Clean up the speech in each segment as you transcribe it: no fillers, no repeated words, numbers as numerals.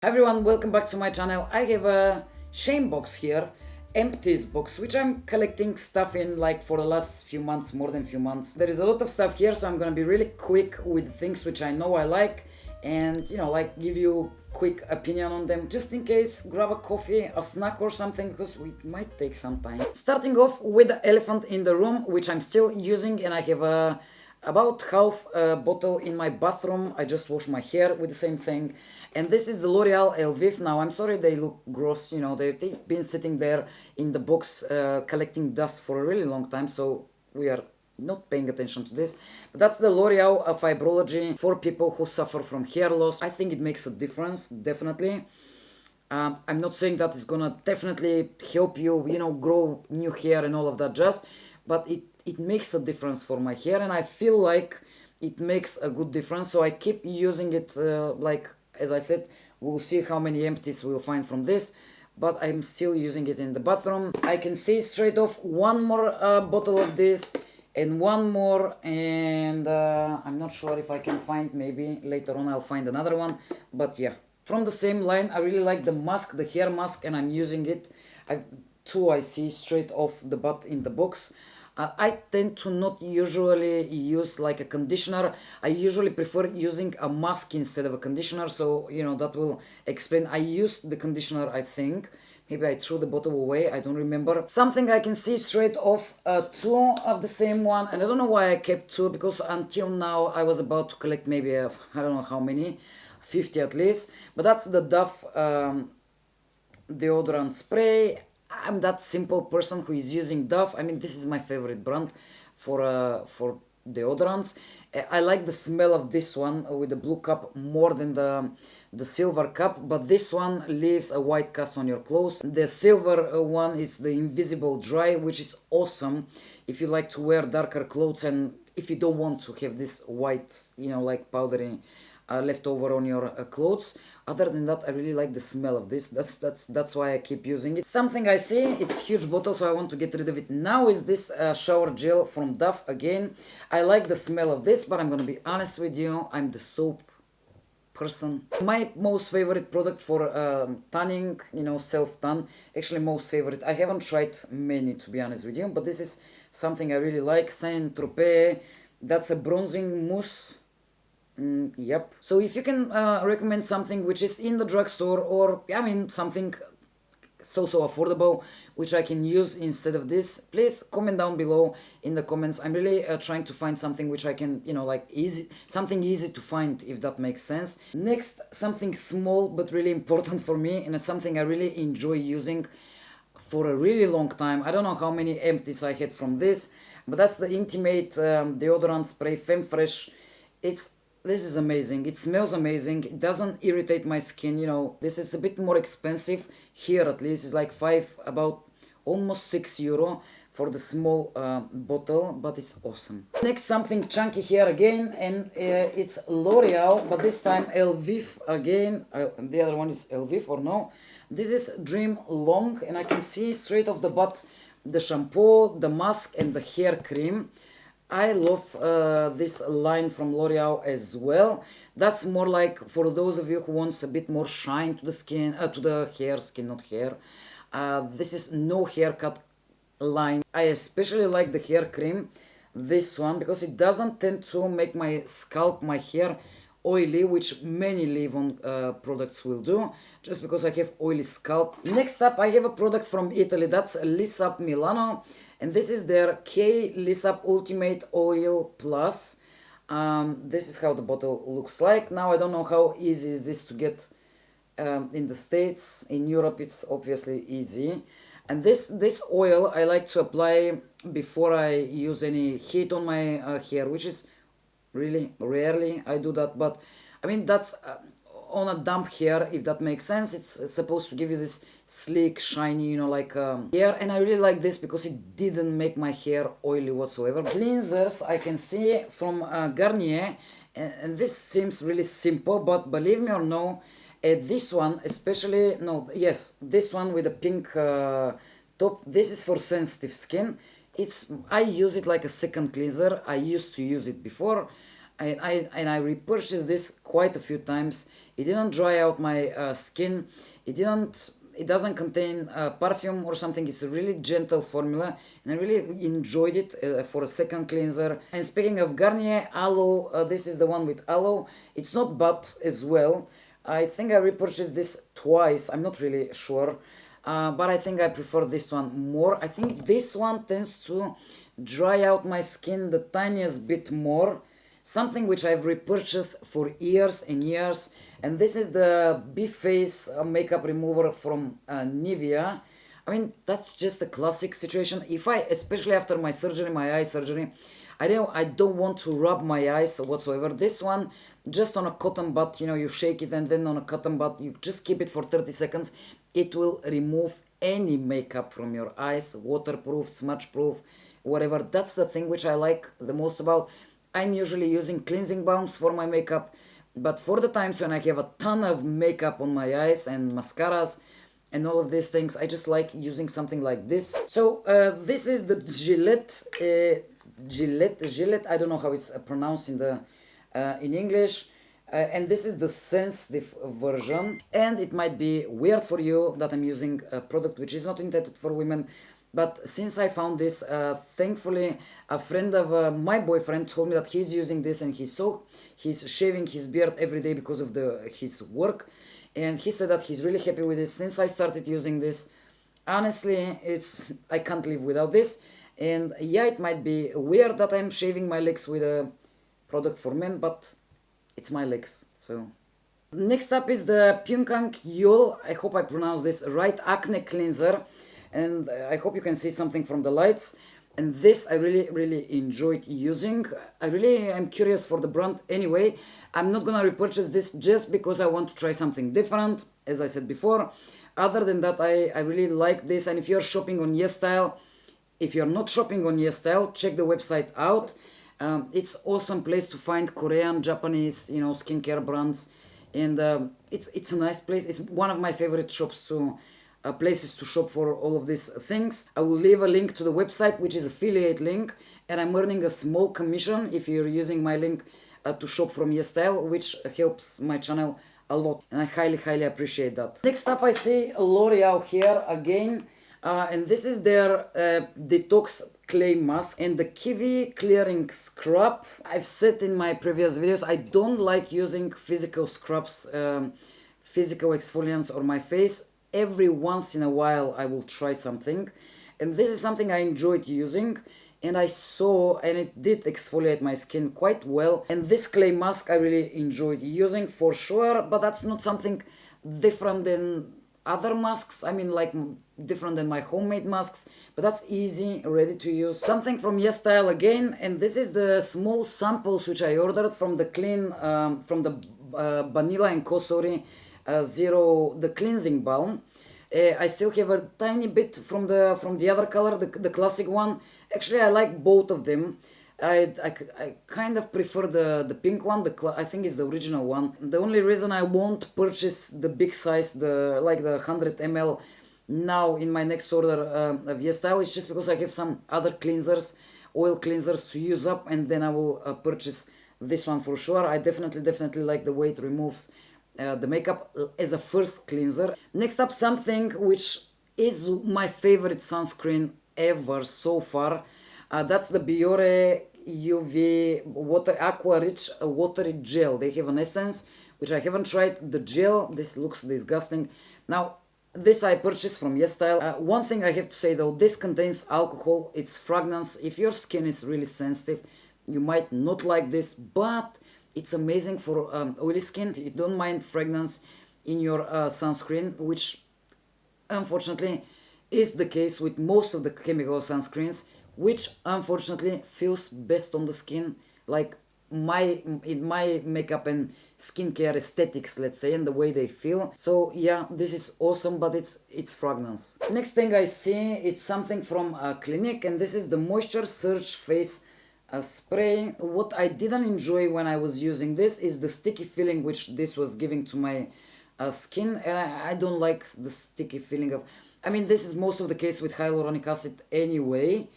Hi everyone, welcome back to my channel. I have a shame box here, Empties box, which I'm collecting stuff in like for the last few months, more than few months. There is a lot of stuff here, so I'm gonna be really quick with things which I know I like and like give you quick opinion on them, just in case. Grab a coffee, a snack or something, because we might take some time. Starting off with the elephant in the room, which I'm still using, and I have about half a bottle in my bathroom. I just wash my hair with the same thing. And this is the L'Oreal Elvive. Now, I'm sorry they look gross, they've been sitting there in the box collecting dust for a really long time, so we are not paying attention to this. But that's the L'Oreal Fibrology for people who suffer from hair loss. I think it makes a difference, definitely. I'm not saying that it's gonna definitely help you, grow new hair and all of that jazz, but it makes a difference for my hair, and I feel like it makes a good difference, so I keep using it as I said. We'll see how many empties we'll find from this, but I'm still using it in the bathroom. I can see straight off one more bottle of this and one more, and I'm not sure if I can find, maybe later on I'll find another one, but yeah. From the same line, I really like the mask, the hair mask, and I'm using it. Two I see straight off the butt in the box. I tend to not usually use like a conditioner. I usually prefer using a mask instead of a conditioner, so that will explain. I used the conditioner, I think. Maybe I threw the bottle away, I don't remember. Something I can see straight off, two of the same one, and I don't know why I kept two, because until now I was about to collect maybe, I don't know how many, 50 at least. But that's the Dove Deodorant Spray. I'm that simple person who is using Dove. I mean, this is my favorite brand for deodorants. I like the smell of this one with the blue cup more than the silver cup, but this one leaves a white cast on your clothes. The silver one is the Invisible Dry, which is awesome if you like to wear darker clothes and if you don't want to have this white, like powdery leftover on your clothes. Other than that, I really like the smell of this. That's why I keep using it. Something I see, it's huge bottle, so I want to get rid of it now, is this shower gel from Dove again. I like the smell of this, but I'm gonna be honest with you, I'm the soap person. My most favorite product for tanning, self-tan, actually most favorite. I haven't tried many, to be honest with you, but this is something I really like. Saint Tropez, that's a bronzing mousse. Yep. So if you can recommend something which is in the drugstore, or something so affordable which I can use instead of this, please comment down below in the comments. I'm really trying to find something which I can, something easy to find, if that makes sense. Next, something small but really important for me, and it's something I really enjoy using for a really long time. I don't know how many empties I had from this, but that's the Intimate Deodorant Spray Femfresh. This is amazing. It smells amazing. It doesn't irritate my skin. This is a bit more expensive here, at least. It's like about almost €6 for the small bottle, but it's awesome. Next, something chunky here again, and it's L'Oreal, but this time Elvive again. The other one is Elvive, or no? This is Dream Long, and I can see straight off the butt the shampoo, the mask, and the hair cream. I love this line from L'Oreal as well. That's more like for those of you who wants a bit more shine to the skin, to the hair, skin, not hair. This is no haircut line. I especially like the hair cream, this one, because it doesn't tend to make my scalp, my hair oily, which many leave-on products will do, just because I have oily scalp. Next up, I have a product from Italy. That's Lisap Milano, and this is their K Lisap Ultimate Oil Plus. This is how the bottle looks like. Now, I don't know how easy is this to get in the States. In Europe, it's obviously easy. And this oil I like to apply before I use any heat on my hair, which is really rarely I do that, but I mean that's on a damp hair, if that makes sense. It's supposed to give you this sleek, shiny, hair, and I really like this because it didn't make my hair oily whatsoever. Cleansers I can see from Garnier, and this seems really simple, but believe me or no, this one especially, this one with the pink top, this is for sensitive skin. I use it like a second cleanser. I used to use it before, I repurchased this quite a few times. It didn't dry out my skin. It doesn't contain perfume or something. It's a really gentle formula, and I really enjoyed it for a second cleanser. And speaking of Garnier Aloe, this is the one with aloe. It's not bad as well. I think I repurchased this twice. I'm not really sure, but I think I prefer this one more. I think this one tends to dry out my skin the tiniest bit more. Something which I've repurchased for years and years, and this is the B-Face makeup remover from Nivea. I mean, that's just a classic situation. If I, especially after my surgery, my eye surgery, I don't want to rub my eyes whatsoever. This one, just on a cotton bud, you know, you shake it, and then on a cotton bud, you just keep it for 30 seconds. It will remove any makeup from your eyes, waterproof, smudge proof, whatever. That's the thing which I like the most about. I'm usually using cleansing balms for my makeup, but for the times when I have a ton of makeup on my eyes and mascaras and all of these things, I just like using something like this. So this is the Gillette. I don't know how it's pronounced in English. And this is the sensitive version. And it might be weird for you that I'm using a product which is not intended for women. But since I found this, thankfully, a friend of my boyfriend told me that he's using this, and he's shaving his beard every day because of his work. And he said that he's really happy with this. Since I started using this, honestly, I can't live without this. And yeah, it might be weird that I'm shaving my legs with a product for men, but it's my legs, so. Next up is the Pyunkang Yul, I hope I pronounced this right, acne cleanser. And I hope you can see something from the lights. And this I really enjoyed using. I really am curious for the brand anyway. I'm not gonna repurchase this just because I want to try something different, as I said before. Other than that, I really like this. And if you're shopping on YesStyle, if you're not shopping on YesStyle, check the website out. It's awesome place to find Korean, Japanese, you know, skincare brands. And it's a nice place. It's one of my favorite shops to places to shop for all of these things. I will leave a link to the website, which is affiliate link, and I'm earning a small commission if you're using my link to shop from YesStyle, which helps my channel a lot, and I highly appreciate that. Next up, I see L'Oreal here again, and this is their Detox clay mask and the Kiwi clearing scrub. I've said in my previous videos, I don't like using physical scrubs, physical exfoliants on my face. Every once in a while I will try something, and this is something I enjoyed using, and it did exfoliate my skin quite well. And this clay mask I really enjoyed using for sure, but that's not something different than other masks. I mean, like different than my homemade masks, but that's easy, ready to use. Something from YesStyle again, and this is the small samples which I ordered from the Banila and Kosori Zero, the cleansing balm. I still have a tiny bit from the other color, the classic one. Actually, I like both of them. I kind of prefer the pink one. I think it's the original one. The only reason I won't purchase the big size, the 100 ml now in my next order of YesStyle is just because I have some other cleansers, oil cleansers to use up, and then I will purchase this one for sure. I definitely like the way it removes the makeup as a first cleanser. Next up, something which is my favorite sunscreen ever so far. That's the Biore UV Aqua Rich Watery Gel. They have an essence, which I haven't tried. The gel, this looks disgusting. Now, this I purchased from YesStyle. One thing I have to say though, this contains alcohol, it's fragrance. If your skin is really sensitive, you might not like this, but it's amazing for oily skin. If you don't mind fragrance in your sunscreen, which unfortunately is the case with most of the chemical sunscreens, which unfortunately feels best on the skin, like in my makeup and skincare aesthetics, let's say, and the way they feel. So yeah, this is awesome, but it's fragrance. Next thing I see, it's something from Clinique, and this is the Moisture Surge Face spray. What I didn't enjoy when I was using this is the sticky feeling which this was giving to my skin, and I don't like the sticky feeling of, I mean, this is most of the case with hyaluronic acid anyway.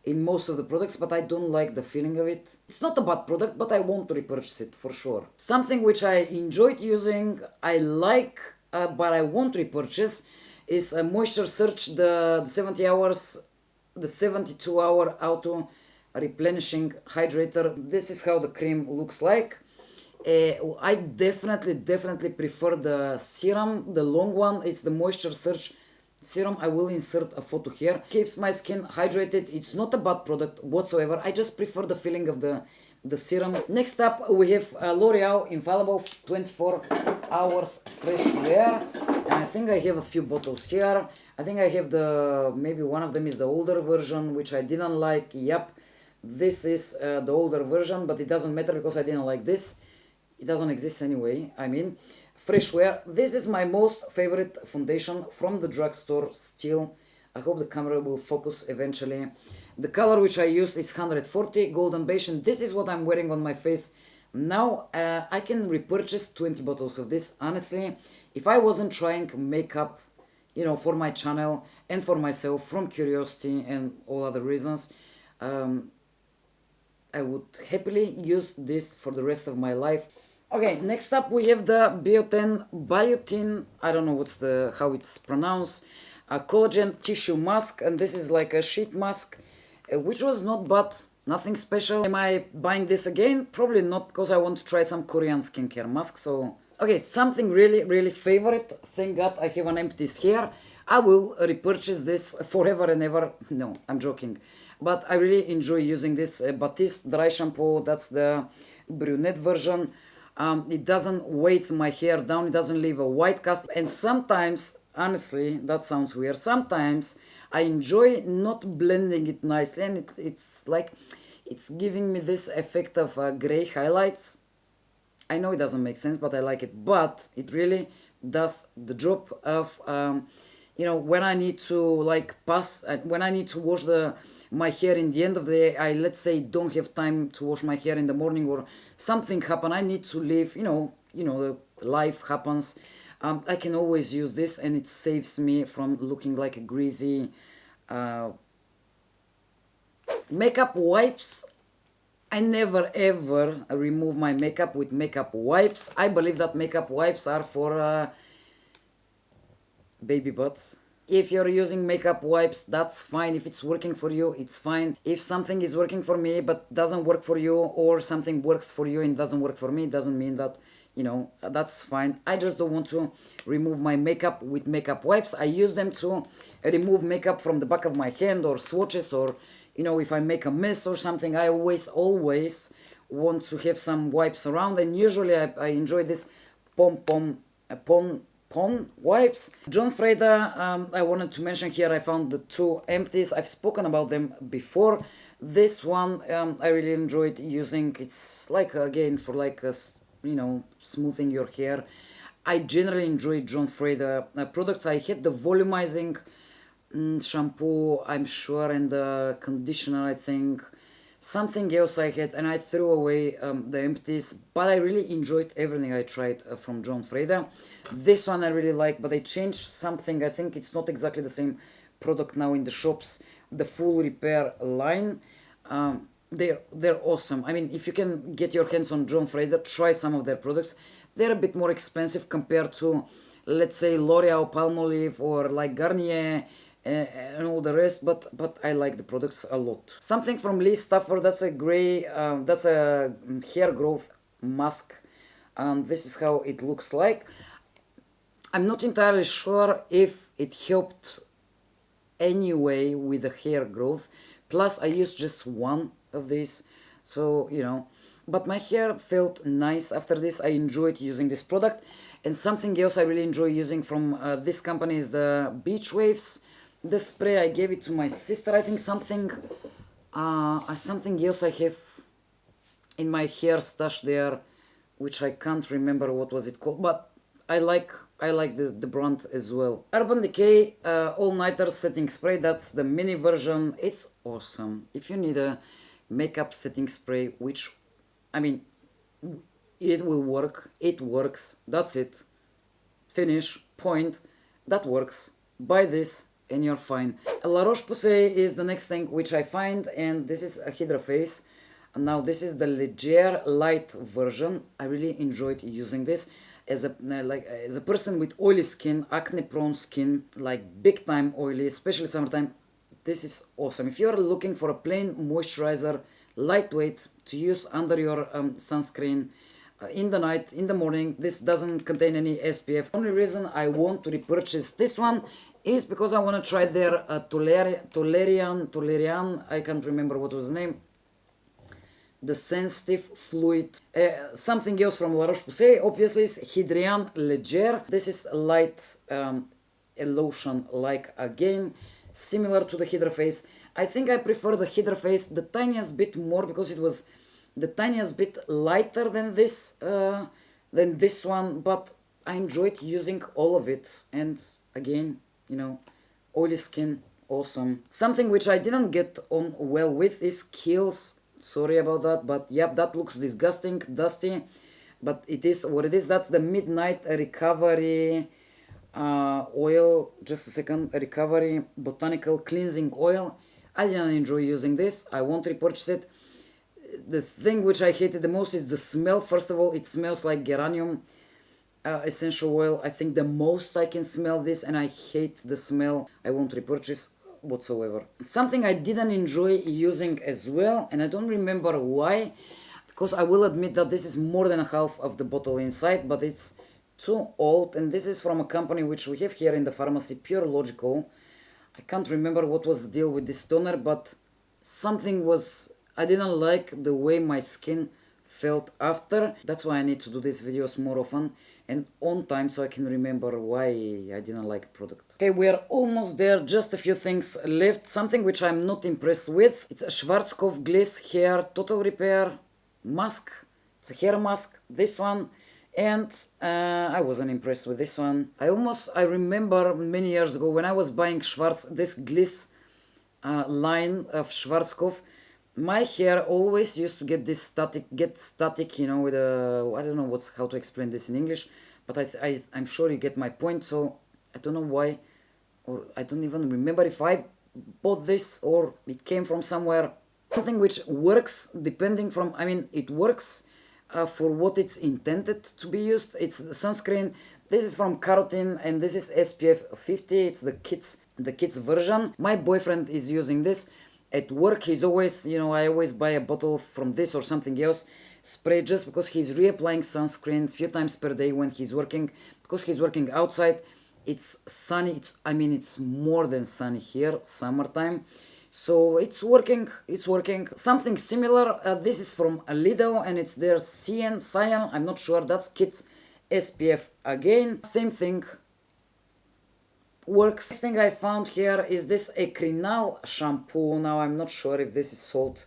in most of the products, but I don't like the feeling of it. It's not a bad product, but I want to repurchase it for sure. Something which I enjoyed using, I like, but I won't repurchase, is a Moisture Search, the 70 hours, the 72-hour auto replenishing hydrator. This is how the cream looks like. I definitely prefer the serum, the long one. It's the Moisture Search serum. I will insert a photo here. Keeps my skin hydrated. It's not a bad product whatsoever. I just prefer the feeling of the serum. Next up we have L'Oreal Infallible 24 hours fresh wear, and I think I have a few bottles here. I think I have maybe one of them is the older version, which I didn't like. Yep, this is the older version, but it doesn't matter because I didn't like this. It doesn't exist anyway. I mean, fresh wear. This is my most favorite foundation from the drugstore still. I hope the camera will focus eventually. The color which I use is 140 Golden Beige, and this is what I'm wearing on my face now. I can repurchase 20 bottles of this, honestly. If I wasn't trying makeup, you know, for my channel and for myself from curiosity and all other reasons, I would happily use this for the rest of my life. Okay, next up we have the Bioten, I don't know how it's pronounced, a collagen tissue mask, and this is like a sheet mask, which was not bad, nothing special. Am I buying this again? Probably not, because I want to try some Korean skincare mask. So, okay, something really favorite. Thank God I have an Empties here. I will repurchase this forever and ever. No, I'm joking. But I really enjoy using this Batiste dry shampoo. That's the brunette version. It doesn't weight my hair down, it doesn't leave a white cast, and sometimes, honestly, that sounds weird, sometimes I enjoy not blending it nicely, and it's like, it's giving me this effect of gray highlights. I know it doesn't make sense, but I like it, but it really does the job of, you know, when I need to like when I need to wash my hair in the end of the day, I, let's say, don't have time to wash my hair in the morning, or something happen, I need to leave, you know, the life happens. I can always use this, and it saves me from looking like a greasy. Makeup wipes. I never ever remove my makeup with makeup wipes. I believe that makeup wipes are for baby butts. If you're using makeup wipes, that's fine. If it's working for you, it's fine. If something is working for me but doesn't work for you, or something works for you and doesn't work for me, it doesn't mean that, you know, that's fine. I just don't want to remove my makeup with makeup wipes. I use them to remove makeup from the back of my hand, or swatches, or, you know, if I make a mess or something, I always want to have some wipes around, and usually I enjoy this Pom Pon wipes. John Frieda, I wanted to mention here, I found the two Empties. I've spoken about them before. This one I really enjoyed using. It's like, again, for like, you know, smoothing your hair. I generally enjoy John Frieda products. I had the volumizing shampoo, I'm sure, and the conditioner, I think. Something else I had, and I threw away the Empties, but I really enjoyed everything I tried from John Frieda. This one I really like, but they changed something. I think it's not exactly the same product now in the shops. The full repair line, they're awesome. I mean, if you can get your hands on John Frieda, try some of their products. They're a bit more expensive compared to, let's say, L'Oreal, Palmolive, or like Garnier, and all the rest, but I like the products a lot. Something from Lee Stafford, that's a gray, that's a hair growth mask, and this is how it looks like. I'm not entirely sure if it helped anyway with the hair growth, plus I used just one of these, so, you know, but my hair felt nice after this. I enjoyed using this product. And something else I really enjoy using from this company is the Beach Waves. The spray, I gave it to my sister. I think something else I have in my hair stash there, which I can't remember what was it called, but I like the brand as well. Urban Decay All Nighter Setting Spray, that's the mini version. It's awesome. If you need a makeup setting spray, which, I mean, it will work, it works, that's it. Finish, point, that works. Buy this. and you're fine. La Roche-Posay is the next thing which I find, and this is a Hydra Face. Now this is the Leger light version. I really enjoyed using this as a person with oily skin, acne prone skin, like big time oily, especially summertime. This is awesome. If you're looking for a plain moisturizer, lightweight to use under your sunscreen in the night, in the morning, this doesn't contain any SPF. Only reason I want to repurchase this one is because I want to try their Tolerian, I can't remember what was the name, the sensitive fluid. Something else from La Roche-Posay obviously is Hydrian Leger. This is light, a lotion like, again similar to the Hydra Face. I think I prefer the Hydra Face the tiniest bit more because it was the tiniest bit lighter than this one, but I enjoyed using all of it. And again, you know, oily skin, awesome. Something which I didn't get on well with is Kiehl's. Sorry about that, but yep, that looks disgusting, dusty, but it is what it is. That's the Midnight Recovery oil. Just a second. Recovery Botanical Cleansing Oil. I didn't enjoy using this. I won't repurchase it. The thing which I hated the most is the smell. First of all, it smells like geranium essential oil. I think the most I can smell this, and I hate the smell. I won't repurchase whatsoever. Something I didn't enjoy using as well, and I don't remember why, because I will admit that this is more than half of the bottle inside, but it's too old, and this is from a company which we have here in the pharmacy, Pure I can't remember what was the deal with this toner, but something was, I didn't like the way my skin felt after. That's why I need to do these videos more often and on time, so I can remember why I didn't like product. Okay, we are almost there, just a few things left. Something which I'm not impressed with. It's a Schwarzkopf Gliss Hair Total Repair Mask. It's a hair mask, this one. And I wasn't impressed with this one. I remember many years ago when I was buying this Gliss line of Schwarzkopf, my hair always used to get this static, you know, with a, I don't know how to explain this in English, but I'm sure you get my point. So I don't know why, or I don't even remember if I bought this or it came from somewhere. Something which works depending from, I mean, it works for what it's intended to be used. It's sunscreen. This is from Carotene and this is SPF 50. It's the kids version. My boyfriend is using this. At work, he's always, you know, I always buy a bottle from this or something else, spray, just because he's reapplying sunscreen a few times per day when he's working, because he's working outside. It's sunny, it's more than sunny here, summertime. So it's working. Something similar, this is from Lidl and it's their Cyan, I'm not sure, that's kids SPF again. Same thing. Works. Next thing I found here is this a Crinal Shampoo. Now I'm not sure if this is sold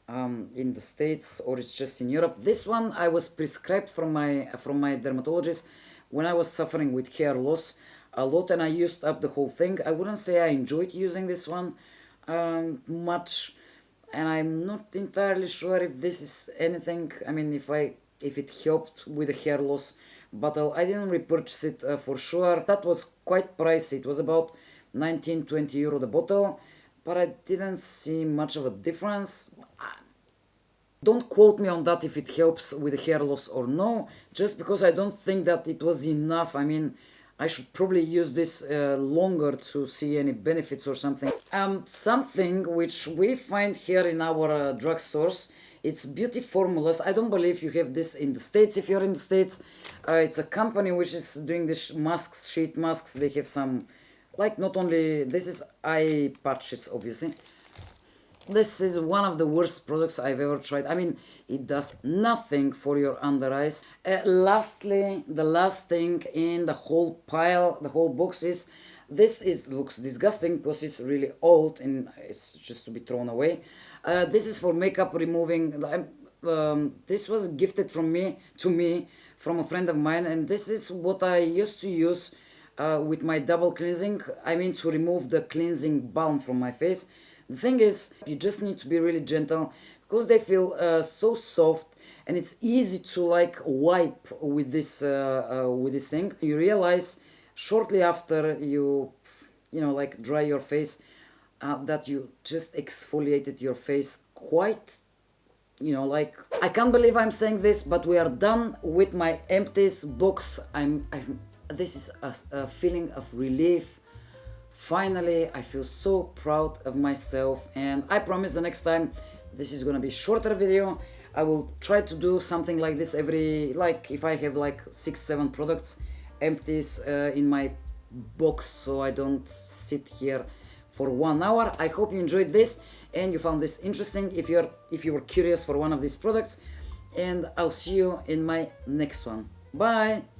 in the States or it's just in Europe. This one I was prescribed from my dermatologist when I was suffering with hair loss a lot, and I used up the whole thing. I wouldn't say I enjoyed using this one much, and I'm not entirely sure if this is anything. I mean, if it helped with the hair loss. But I didn't repurchase it for sure. That was quite pricey. It was about 19-20 euro the bottle, but I didn't see much of a difference. Don't quote me on that if it helps with the hair loss or no, just because I don't think that it was enough. I mean, I should probably use this longer to see any benefits or something. Something which we find here in our drugstores. It's Beauty Formulas. I don't believe you have this in the States. If you're in the States, it's a company which is doing this masks, sheet masks. They have some, like, not only, this is eye patches, obviously. This is one of the worst products I've ever tried. I mean, it does nothing for your under eyes. Lastly, the last thing in the whole pile, the whole box is, looks disgusting because it's really old and it's just to be thrown away. This is for makeup removing. This was gifted to me from a friend of mine, and this is what I used to use with my double cleansing. I mean, to remove the cleansing balm from my face. The thing is, you just need to be really gentle because they feel so soft, and it's easy to like wipe with this thing. You realize shortly after you you know, like dry your face, that you just exfoliated your face quite, you know, like, I can't believe I'm saying this, but we are done with my Empties box. This is a feeling of relief. Finally, I feel so proud of myself, and I promise the next time this is gonna be shorter video. I will try to do something like this every, like, if I have like 6-7 products, Empties in my box, so I don't sit here for 1 hour. I hope you enjoyed this and you found this interesting. If you were curious for one of these products, and I'll see you in my next one. Bye.